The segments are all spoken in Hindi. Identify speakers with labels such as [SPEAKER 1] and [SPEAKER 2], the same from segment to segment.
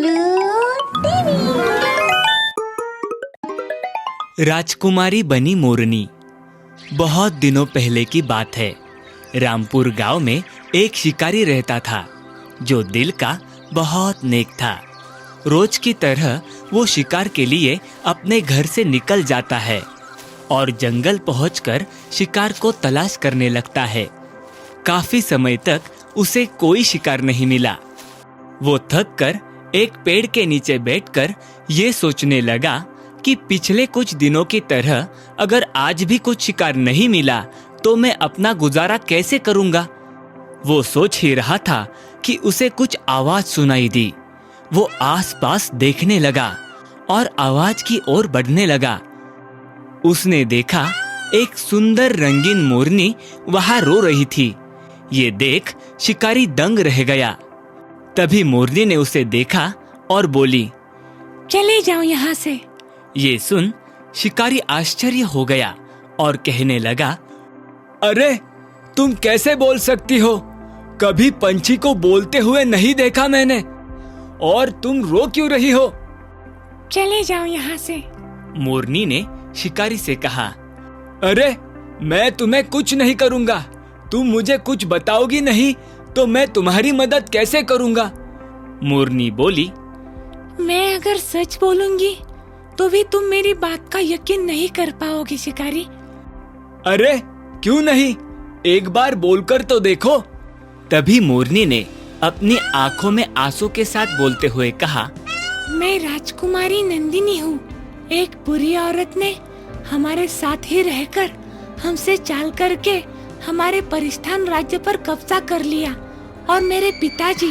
[SPEAKER 1] उल्लू टीवी।
[SPEAKER 2] राजकुमारी बनी मोरनी। बहुत दिनों पहले की बात है। रामपुर गांव में एक शिकारी रहता था जो दिल का बहुत नेक था। रोज की तरह वो शिकार के लिए अपने घर से निकल जाता है और जंगल पहुंचकर शिकार को तलाश करने लगता है। काफी समय तक उसे कोई शिकार नहीं मिला। वो थक कर एक पेड़ के नीचे बैठकर ये सोचने लगा कि पिछले कुछ दिनों की तरह अगर आज भी कुछ शिकार नहीं मिला तो मैं अपना गुजारा कैसे करूंगा। वो सोच ही रहा था कि उसे कुछ आवाज सुनाई दी। वो आसपास देखने लगा और आवाज की ओर बढ़ने लगा। उसने देखा एक सुंदर रंगीन मोरनी वहां रो रही थी। ये देख शिकारी दंग रह गया। तभी मोरनी ने उसे देखा और बोली,
[SPEAKER 3] चले जाओ यहाँ से।
[SPEAKER 2] ये सुन शिकारी आश्चर्य हो गया और कहने लगा, अरे तुम कैसे बोल सकती हो? कभी पंछी को बोलते हुए नहीं देखा मैंने। और तुम रो क्यों रही हो?
[SPEAKER 3] चले जाओ यहाँ से।
[SPEAKER 2] मोरनी ने शिकारी से कहा, अरे मैं तुम्हें कुछ नहीं करूंगा। तुम मुझे कुछ बताओगी नहीं तो मैं तुम्हारी मदद कैसे करूंगा? मोरनी बोली,
[SPEAKER 3] मैं अगर सच बोलूंगी तो भी तुम मेरी बात का यकीन नहीं कर पाओगे शिकारी।
[SPEAKER 2] अरे क्यों नहीं, एक बार बोलकर तो देखो। तभी मोरनी ने अपनी आंखों में आंसू के साथ बोलते हुए कहा,
[SPEAKER 3] मैं राजकुमारी नंदिनी हूँ। एक बुरी औरत ने हमारे साथ ही रहकर हमसे चाल करके हमारे परिस्थान राज्य पर कब्जा कर लिया और मेरे पिताजी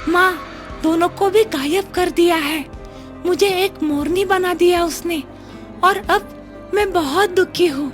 [SPEAKER 3] माँ दोनों को भी गायब कर दिया है। मुझे एक मोरनी बना दिया उसने और अब मैं बहुत दुखी हूँ।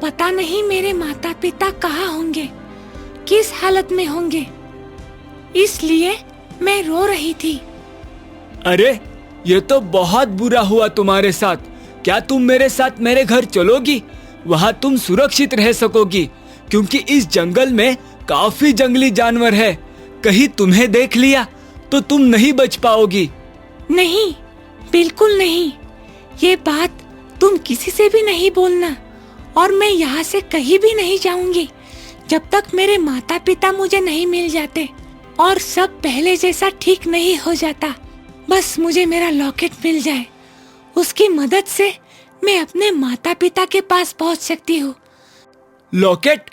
[SPEAKER 3] पता नहीं मेरे माता पिता कहाँ होंगे, किस हालत में होंगे, इसलिए मैं रो रही थी।
[SPEAKER 2] अरे ये तो बहुत बुरा हुआ तुम्हारे साथ। क्या तुम मेरे साथ मेरे घर चलोगी? वहाँ तुम सुरक्षित रह सकोगी क्योंकि इस जंगल में काफी जंगली जानवर है। कहीं तुम्हें देख लिया तो तुम नहीं बच पाओगी।
[SPEAKER 3] नहीं, बिल्कुल नहीं। ये बात तुम किसी से भी नहीं बोलना और मैं यहाँ से कहीं भी नहीं जाऊंगी जब तक मेरे माता पिता मुझे नहीं मिल जाते और सब पहले जैसा ठीक नहीं हो जाता। बस मुझे मेरा लॉकेट मिल जाए, उसकी मदद से मैं अपने माता पिता के पास पहुँच सकती हूँ।
[SPEAKER 2] लॉकेट?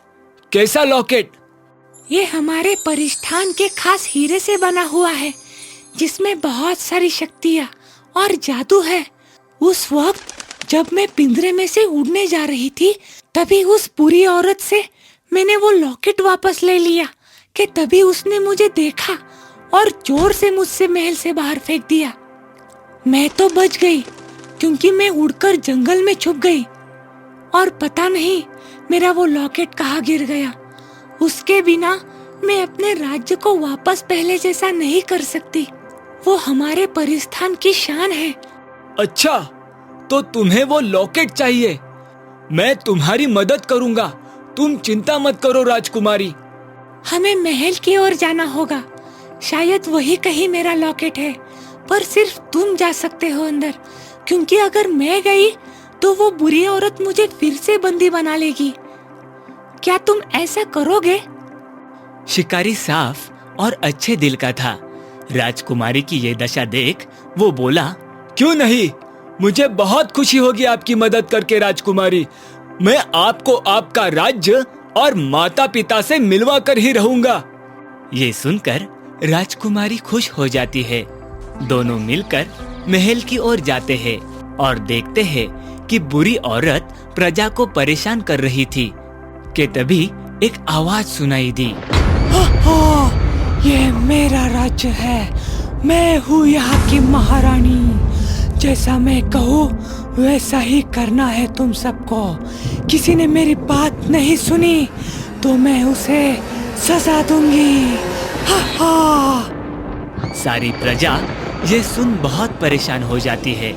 [SPEAKER 2] कैसा लॉकेट?
[SPEAKER 3] ये हमारे परिस्थान के खास हीरे से बना हुआ है जिसमें बहुत सारी शक्तियाँ और जादू है। उस वक्त जब मैं पिंजरे में से उड़ने जा रही थी तभी उस बुरी औरत से मैंने वो लॉकेट वापस ले लिया कि तभी उसने मुझे देखा और जोर से मुझसे महल से बाहर फेंक दिया। मैं तो बच गई क्योंकि मैं उड़कर जंगल में छुप गई और पता नहीं मेरा वो लॉकेट कहाँ गिर गया। उसके बिना मैं अपने राज्य को वापस पहले जैसा नहीं कर सकती। वो हमारे परिस्थान की शान है।
[SPEAKER 2] अच्छा, तो तुम्हें वो लॉकेट चाहिए। मैं तुम्हारी मदद करूंगा, तुम चिंता मत करो राजकुमारी।
[SPEAKER 3] हमें महल की ओर जाना होगा, शायद वही कहीं मेरा लॉकेट है, पर सिर्फ तुम जा सकते हो अंदर, क्योंकि अगर मैं गई तो वो बुरी औरत मुझे फिर से बंदी बना लेगी। क्या तुम ऐसा करोगे?
[SPEAKER 2] शिकारी साफ और अच्छे दिल का था। राजकुमारी की ये दशा देख वो बोला, क्यों नहीं, मुझे बहुत खुशी होगी आपकी मदद करके राजकुमारी। मैं आपको आपका राज्य और माता पिता से मिलवा कर ही रहूंगा। ये सुनकर राजकुमारी खुश हो जाती है। दोनों मिलकर महल की ओर जाते हैं और देखते हैं कि बुरी औरत प्रजा को परेशान कर रही थी कि तभी एक आवाज सुनाई दी,
[SPEAKER 3] ये मेरा राज्य है, मैं हूँ यहाँ की महारानी। जैसा मैं कहूँ वैसा ही करना है तुम सबको। किसी ने मेरी बात नहीं सुनी तो मैं उसे सजा दूंगी।
[SPEAKER 2] सारी प्रजा ये सुन बहुत परेशान हो जाती है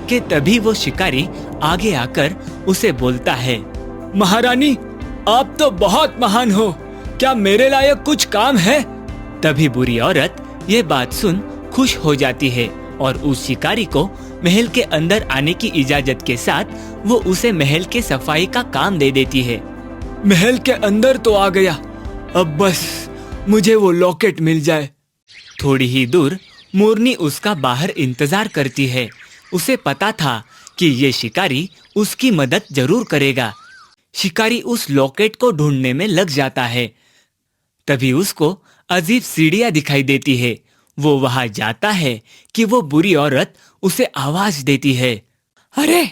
[SPEAKER 2] कि तभी वो शिकारी आगे आकर उसे बोलता है, महारानी आप तो बहुत महान हो, क्या मेरे लायक कुछ काम है? तभी बुरी औरत ये बात सुन खुश हो जाती है और उस शिकारी को महल के अंदर आने की इजाजत के साथ वो उसे महल के सफाई का काम दे देती है।
[SPEAKER 1] महल के अंदर तो आ गया, अब बस मुझे वो लॉकेट मिल जाए।
[SPEAKER 2] थोड़ी ही दूर मोरनी उसका बाहर इंतजार करती है। उसे पता था कि ये शिकारी उसकी मदद जरूर करेगा। शिकारी उस लॉकेट को ढूंढने में लग जाता है। तभी उसको अजीब सीढ़ियां दिखाई देती है। वो वहां जाता है कि वो बुरी औरत उसे आवाज देती है,
[SPEAKER 3] अरे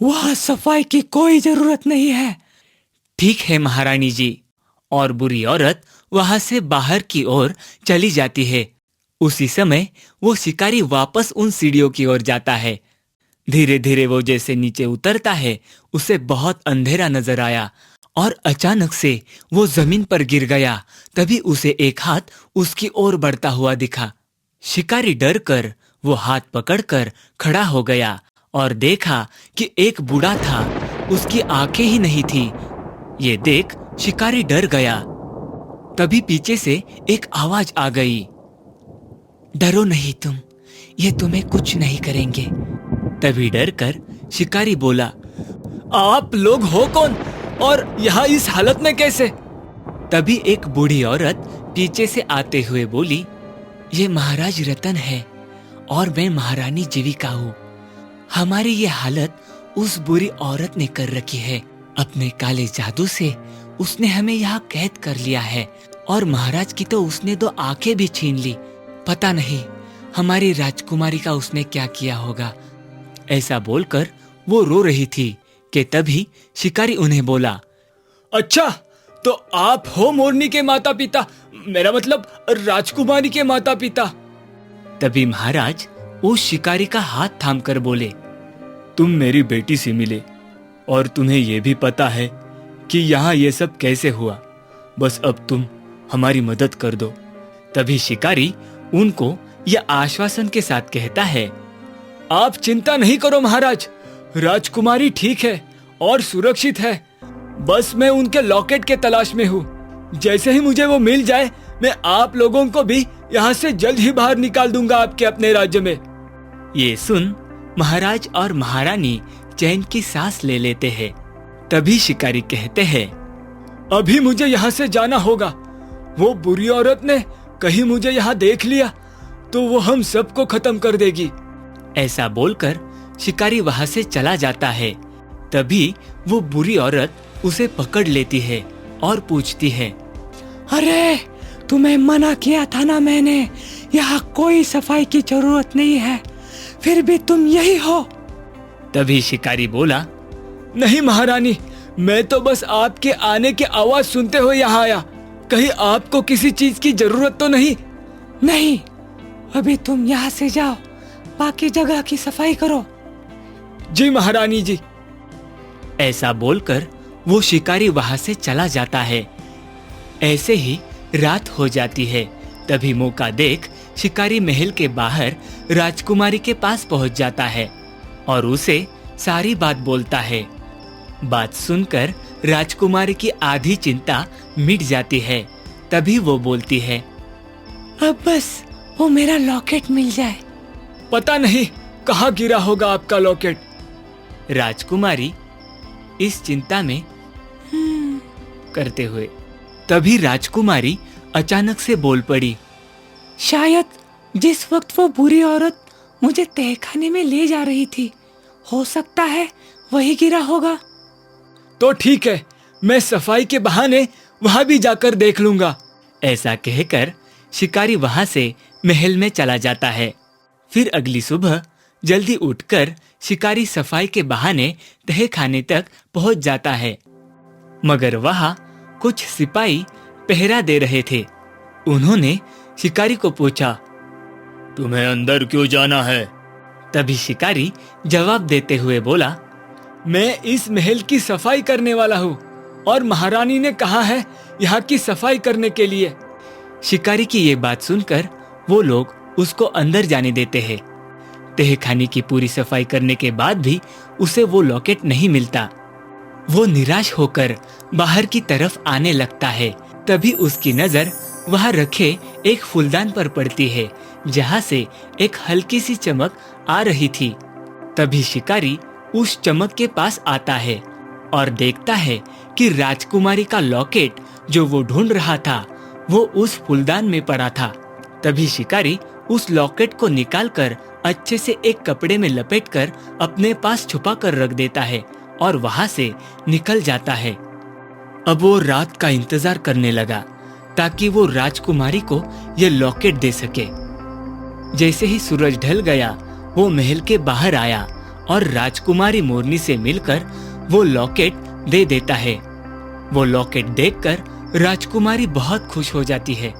[SPEAKER 3] वहाँ सफाई की कोई जरूरत नहीं है।
[SPEAKER 2] ठीक है महारानी जी। और बुरी औरत वहां से बाहर की ओर चली जाती है। उसी समय वो शिकारी वापस उन सीढ़ियों की ओर जाता है। धीरे धीरे वो जैसे नीचे उतरता है, उसे बहुत अंधेरा नजर आया और अचानक से वो जमीन पर गिर गया। तभी उसे एक हाथ उसकी ओर बढ़ता हुआ दिखा। शिकारी डर कर वो हाथ पकड़कर खड़ा हो गया और देखा कि एक बूढ़ा था, उसकी आंखें ही नहीं थी। ये देख शिकारी डर गया। तभी पीछे से एक आवाज आ गई, डरो नहीं तुम, ये तुम्हें कुछ नहीं करेंगे। तभी डर कर शिकारी बोला,
[SPEAKER 1] आप लोग हो कौन और यहाँ इस हालत में कैसे?
[SPEAKER 2] तभी एक बूढ़ी औरत पीछे से आते हुए बोली, ये महाराज रतन है और मैं महारानी जीविका हूँ। हमारी ये हालत उस बुरी औरत ने कर रखी है। अपने काले जादू से उसने हमें यहाँ कैद कर लिया है और महाराज की तो उसने 2 आंखें भी छीन ली। पता नहीं हमारी राजकुमारी का उसने क्या किया होगा। ऐसा बोलकर वो रो रही थी कि तभी शिकारी उन्हें बोला,
[SPEAKER 1] अच्छा तो आप हो मोरनी के माता पिता, मेरा मतलब राजकुमारी के माता पिता।
[SPEAKER 2] तभी महाराज उस शिकारी का हाथ थामकर बोले,
[SPEAKER 1] तुम मेरी बेटी से मिले और तुम्हें यह भी पता है कि यहाँ ये सब कैसे हुआ। बस अब तुम हमारी मदद कर दो।
[SPEAKER 2] तभी शिकारी उनको यह आश्वासन के साथ कहता है,
[SPEAKER 1] आप चिंता नहीं करो महाराज, राजकुमारी ठीक है और सुरक्षित है। बस मैं उनके लॉकेट के तलाश में हूँ। जैसे ही मुझे वो मिल जाए मैं आप लोगों को भी यहाँ से जल्द ही बाहर निकाल दूंगा आपके अपने राज्य में।
[SPEAKER 2] ये सुन महाराज और महारानी चैन की सांस ले लेते हैं। तभी शिकारी कहते हैं,
[SPEAKER 1] अभी मुझे यहाँ से जाना होगा। वो बुरी औरत ने कहीं मुझे यहाँ देख लिया तो वो हम सबको खत्म कर देगी।
[SPEAKER 2] ऐसा बोलकर शिकारी वहां से चला जाता है। तभी वो बुरी औरत उसे पकड़ लेती है और पूछती है,
[SPEAKER 3] अरे तुम्हें मना किया था ना मैंने, यहाँ कोई सफाई की जरूरत नहीं है, फिर भी तुम यही हो।
[SPEAKER 2] तभी शिकारी बोला,
[SPEAKER 1] नहीं महारानी, मैं तो बस आपके आने की आवाज सुनते हुए यहाँ आया। कहीं आपको किसी चीज की जरूरत तो नहीं?
[SPEAKER 3] नहीं, अभी तुम यहाँ से जाओ, बाकी जगह की सफाई करो।
[SPEAKER 1] जी महारानी जी।
[SPEAKER 2] ऐसा बोलकर वो शिकारी वहां से चला जाता है। ऐसे ही रात हो जाती है। तभी मौका देख शिकारी महल के बाहर राजकुमारी के पास पहुंच जाता है और उसे सारी बात बोलता है। बात सुनकर राजकुमारी की आधी चिंता मिट जाती है। तभी वो बोलती है,
[SPEAKER 3] अब बस वो मेरा लॉकेट मिल जाए।
[SPEAKER 1] पता नहीं कहाँ गिरा होगा आपका लॉकेट।
[SPEAKER 2] राजकुमारी इस चिंता में करते हुए तभी राजकुमारी अचानक से बोल पड़ी,
[SPEAKER 3] शायद जिस वक्त वो बुरी औरत मुझे तहखाने में ले जा रही थी, हो सकता है वही गिरा होगा।
[SPEAKER 1] तो ठीक है, मैं सफाई के बहाने वहां भी जाकर देख लूंगा।
[SPEAKER 2] ऐसा कहकर शिकारी वहां से महल में चला जाता है। फिर अगली सुबह जल्दी उठकर शिकारी सफाई के बहाने तहखाने तक पहुंच जाता है, मगर वहां कुछ सिपाही पहरा दे रहे थे। उन्होंने शिकारी को पूछा,
[SPEAKER 1] तुम्हें अंदर क्यों जाना है?
[SPEAKER 2] तभी शिकारी जवाब देते हुए बोला,
[SPEAKER 1] मैं इस महल की सफाई करने वाला हूँ और महारानी ने कहा है यहाँ की सफाई करने के लिए।
[SPEAKER 2] शिकारी की ये बात सुनकर वो लोग उसको अंदर जाने देते हैं। तहखाने की पूरी सफाई करने के बाद भी उसे वो लॉकेट नहीं मिलता। वो निराश होकर बाहर की तरफ आने लगता है। तभी उसकी नजर वहां रखे एक फूलदान पर पड़ती है, जहाँ से एक हल्की सी चमक आ रही थी। तभी शिकारी उस चमक के पास आता है और देखता है कि राजकुमारी का लॉकेट जो वो ढूंढ रहा था वो उस फूलदान में पड़ा था। तभी शिकारी उस लॉकेट को निकालकर अच्छे से एक कपड़े में लपेटकर अपने पास छुपा कर रख देता है और वहां से निकल जाता है। अब वो रात का इंतजार करने लगा ताकि वो राजकुमारी को यह लॉकेट दे सके। जैसे ही सूरज ढल गया वो महल के बाहर आया और राजकुमारी मोरनी से मिलकर वो लॉकेट दे देता है। वो लॉकेट देखकर राजकुमारी बहुत खुश हो जाती है।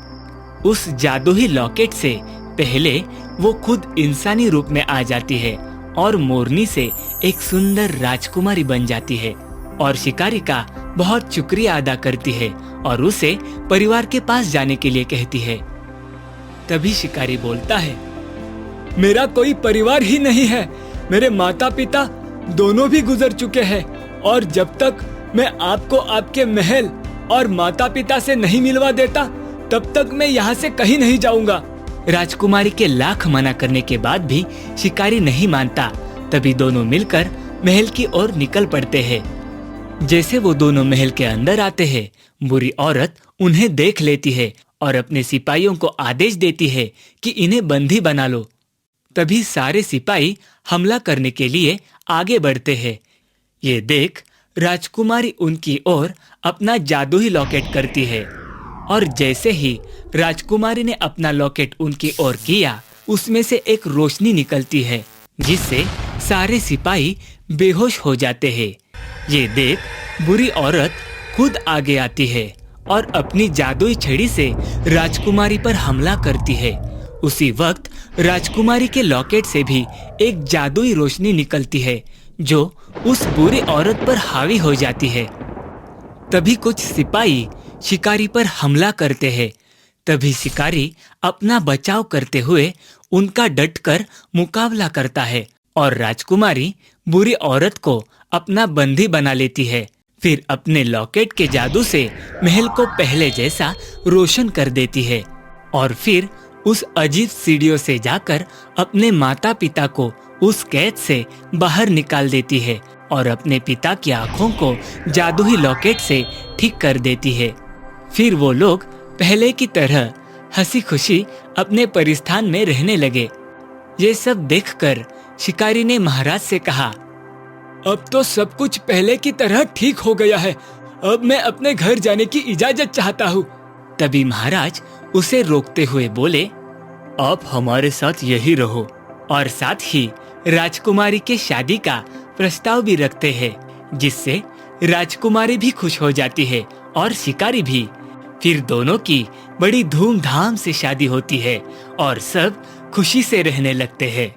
[SPEAKER 2] उस जादुई लॉकेट से पहले वो खुद इंसानी रूप में आ जाती है और मोरनी से एक सुंदर राजकुमारी बन जाती है और शिकारी का बहुत शुक्रिया अदा करती है और उसे परिवार के पास जाने के लिए कहती है।
[SPEAKER 1] तभी शिकारी बोलता है, मेरा कोई परिवार ही नहीं है। मेरे माता पिता दोनों भी गुजर चुके हैं और जब तक मैं आपको आपके महल और माता पिता से नहीं मिलवा देता तब तक मैं यहाँ से कहीं नहीं जाऊंगा।
[SPEAKER 2] राजकुमारी के लाख मना करने के बाद भी शिकारी नहीं मानता। तभी दोनों मिलकर महल की ओर निकल पड़ते हैं। जैसे वो दोनों महल के अंदर आते हैं, बुरी औरत उन्हें देख लेती है और अपने सिपाहियों को आदेश देती है कि इन्हें बंदी बना लो। तभी सारे सिपाही हमला करने के लिए आगे बढ़ते हैं। ये देख राजकुमारी उनकी ओर अपना जादुई लॉकेट करती है और जैसे ही राजकुमारी ने अपना लॉकेट उनकी ओर किया, उसमें से एक रोशनी निकलती है जिससे सारे सिपाही बेहोश हो जाते हैं। ये देख बुरी औरत खुद आगे आती है और अपनी जादुई छड़ी से राजकुमारी पर हमला करती है। उसी वक्त राजकुमारी के लॉकेट से भी एक जादुई रोशनी निकलती है जो उस बुरी औरत पर हावी हो जाती है। तभी कुछ सिपाही शिकारी पर हमला करते हैं। तभी शिकारी अपना बचाव करते हुए उनका डटकर मुकाबला करता है और राजकुमारी बुरी औरत को अपना बंदी बना लेती है। फिर अपने लॉकेट के जादू से महल को पहले जैसा रोशन कर देती है और फिर उस अजीब सीढ़ियों से जाकर अपने माता पिता को उस कैद से बाहर निकाल देती है और अपने पिता की आंखों को जादुई लॉकेट से ठीक कर देती है। फिर वो लोग पहले की तरह हंसी खुशी अपने परिस्थान में रहने लगे। ये सब देखकर शिकारी ने महाराज से कहा,
[SPEAKER 1] अब तो सब कुछ पहले की तरह ठीक हो गया है। अब मैं अपने घर जाने की इजाजत चाहता हूँ।
[SPEAKER 2] तभी महाराज उसे रोकते हुए बोले,
[SPEAKER 1] आप हमारे साथ यही रहो।
[SPEAKER 2] और साथ ही राजकुमारी के शादी का प्रस्ताव भी रखते हैं, जिससे राजकुमारी भी खुश हो जाती है और शिकारी भी। फिर दोनों की बड़ी धूमधाम से शादी होती है और सब खुशी से रहने लगते हैं।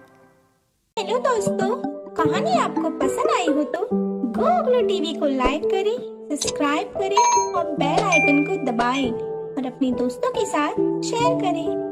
[SPEAKER 4] हेलो दोस्तों, कहानी आपको पसंद आई हो तो गोगलो टीवी को लाइक करें, सब्सक्राइब करें और बेल आइकन को दबाएं और अपने दोस्तों के साथ शेयर करें।